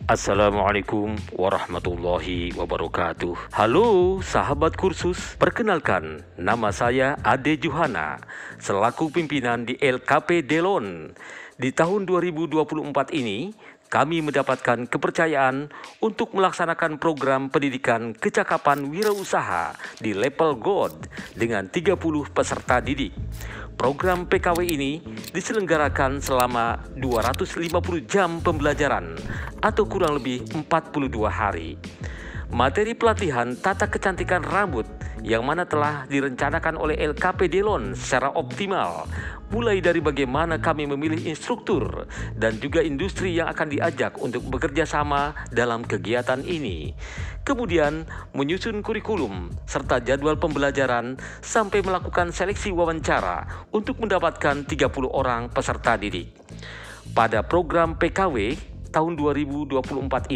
Assalamualaikum warahmatullahi wabarakatuh. Halo sahabat kursus, perkenalkan nama saya Ade Johana selaku pimpinan di LKP Delon. Di tahun 2024 ini kami mendapatkan kepercayaan untuk melaksanakan program pendidikan kecakapan wirausaha di level Gold dengan 30 peserta didik. Program PKW ini diselenggarakan selama 250 jam pembelajaran atau kurang lebih 42 hari. Materi pelatihan tata kecantikan rambut yang mana telah direncanakan oleh LKP Delon secara optimal, mulai dari bagaimana kami memilih instruktur dan juga industri yang akan diajak untuk bekerja sama dalam kegiatan ini. Kemudian menyusun kurikulum serta jadwal pembelajaran sampai melakukan seleksi wawancara untuk mendapatkan 30 orang peserta didik. Pada program PKW tahun 2024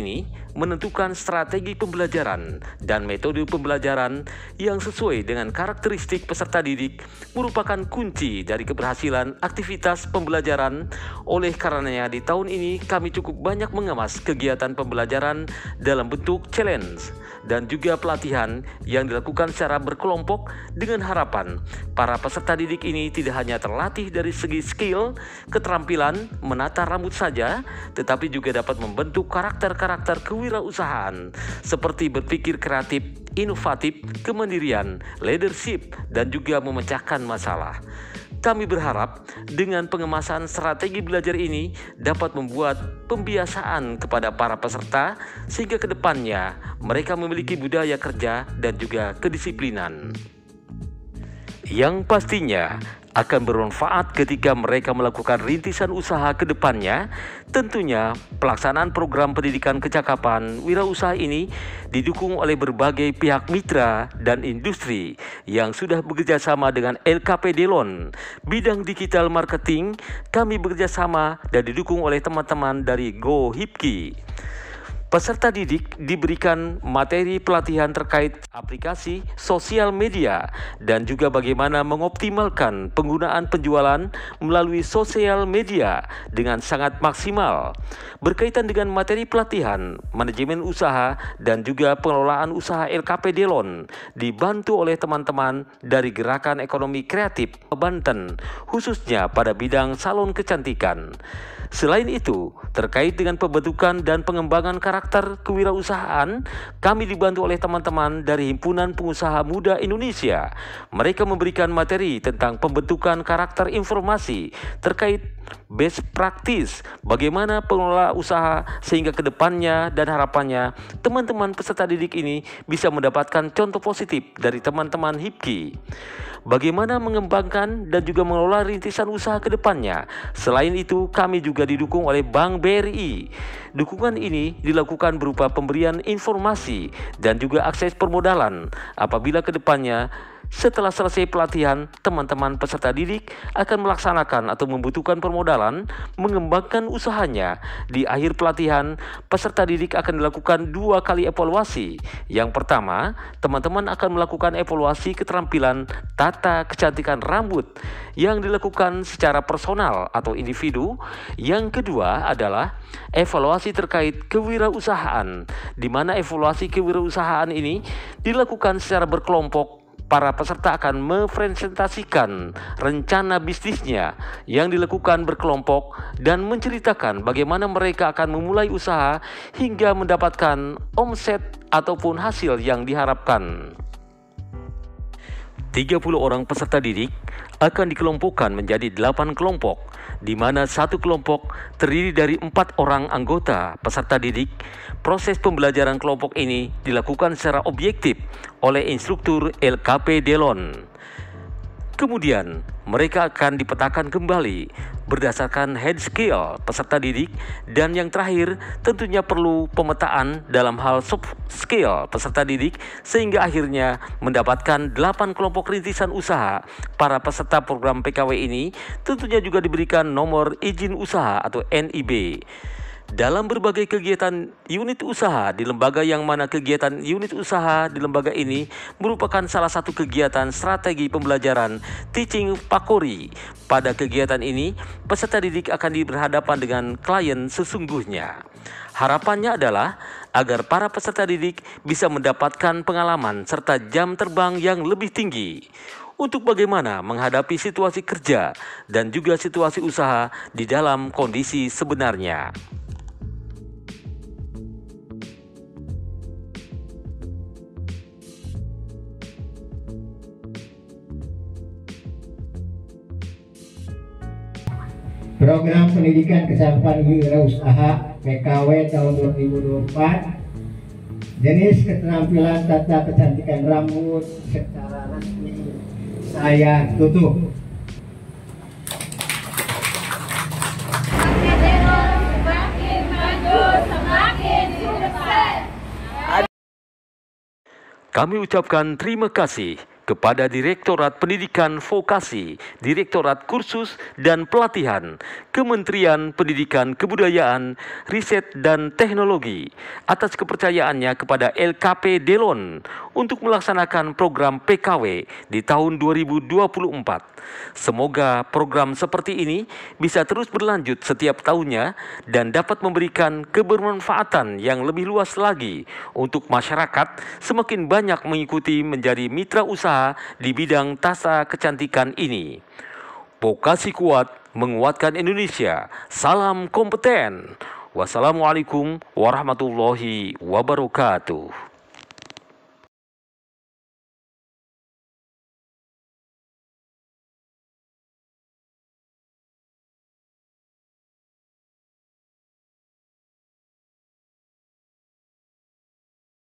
ini menentukan strategi pembelajaran dan metode pembelajaran yang sesuai dengan karakteristik peserta didik merupakan kunci dari keberhasilan aktivitas pembelajaran. Oleh karenanya di tahun ini kami cukup banyak mengemas kegiatan pembelajaran dalam bentuk challenge dan juga pelatihan yang dilakukan secara berkelompok dengan harapan para peserta didik ini tidak hanya terlatih dari segi skill, keterampilan menata rambut saja, tetapi juga dapat membentuk karakter-karakter kewirausahaan seperti berpikir kreatif, inovatif, kemandirian, leadership, dan juga memecahkan masalah. Kami berharap dengan pengemasan strategi belajar ini dapat membuat pembiasaan kepada para peserta sehingga kedepannya mereka memiliki budaya kerja dan juga kedisiplinan yang pastinya akan bermanfaat ketika mereka melakukan rintisan usaha ke depannya. Tentunya pelaksanaan program pendidikan kecakapan wirausaha ini didukung oleh berbagai pihak mitra dan industri yang sudah bekerja sama dengan LKP Delon. Bidang digital marketing kami bekerja sama dan didukung oleh teman-teman dari Go Hipki. Peserta didik diberikan materi pelatihan terkait aplikasi sosial media dan juga bagaimana mengoptimalkan penggunaan penjualan melalui sosial media dengan sangat maksimal. Berkaitan dengan materi pelatihan, manajemen usaha dan juga pengelolaan usaha LKP Delon dibantu oleh teman-teman dari Gerakan Ekonomi Kreatif Banten, khususnya pada bidang salon kecantikan. Selain itu, terkait dengan pembentukan dan pengembangan karakter kewirausahaan, kami dibantu oleh teman-teman dari Himpunan Pengusaha Muda Indonesia. Mereka memberikan materi tentang pembentukan karakter informasi terkait best practice, bagaimana pengelola usaha sehingga kedepannya dan harapannya teman-teman peserta didik ini bisa mendapatkan contoh positif dari teman-teman Hipki. Bagaimana mengembangkan dan juga mengelola rintisan usaha ke depannya. Selain itu, kami juga didukung oleh Bank BRI. Dukungan ini dilakukan berupa pemberian informasi dan juga akses permodalan apabila ke depannya setelah selesai pelatihan, teman-teman peserta didik akan melaksanakan atau membutuhkan permodalan mengembangkan usahanya. Di akhir pelatihan, peserta didik akan dilakukan 2 kali evaluasi. Yang pertama, teman-teman akan melakukan evaluasi keterampilan tata kecantikan rambut yang dilakukan secara personal atau individu. Yang kedua adalah evaluasi terkait kewirausahaan, di mana evaluasi kewirausahaan ini dilakukan secara berkelompok. Para peserta akan mempresentasikan rencana bisnisnya yang dilakukan berkelompok dan menceritakan bagaimana mereka akan memulai usaha hingga mendapatkan omset ataupun hasil yang diharapkan. 30 orang peserta didik akan dikelompokkan menjadi 8 kelompok, di mana satu kelompok terdiri dari 4 orang anggota peserta didik. Proses pembelajaran kelompok ini dilakukan secara objektif oleh instruktur LKP Delon. Kemudian, mereka akan dipetakan kembali berdasarkan head skill peserta didik, dan yang terakhir tentunya perlu pemetaan dalam hal soft skill peserta didik sehingga akhirnya mendapatkan 8 kelompok rintisan usaha. Para peserta program PKW ini tentunya juga diberikan nomor izin usaha atau NIB. Dalam berbagai kegiatan unit usaha di lembaga, yang mana kegiatan unit usaha di lembaga ini merupakan salah satu kegiatan strategi pembelajaran teaching pakori. Pada kegiatan ini, peserta didik akan berhadapan dengan klien sesungguhnya. Harapannya adalah agar para peserta didik bisa mendapatkan pengalaman serta jam terbang yang lebih tinggi untuk bagaimana menghadapi situasi kerja dan juga situasi usaha di dalam kondisi sebenarnya. Program Pendidikan Kesampan Wirausaha PKW tahun 2024, jenis keterampilan tata kecantikan rambut secara resmi saya tutup. Semakin maju, semakin sukses. Kami ucapkan terima kasih kepada Direktorat Pendidikan Vokasi, Direktorat Kursus dan Pelatihan, Kementerian Pendidikan Kebudayaan, Riset dan Teknologi atas kepercayaannya kepada LKP Delon untuk melaksanakan program PKW di tahun 2024. Semoga program seperti ini bisa terus berlanjut setiap tahunnya dan dapat memberikan kebermanfaatan yang lebih luas lagi untuk masyarakat, semakin banyak mengikuti menjadi mitra usaha di bidang tata kecantikan ini. Vokasi kuat menguatkan Indonesia. Salam kompeten. Wassalamualaikum warahmatullahi wabarakatuh.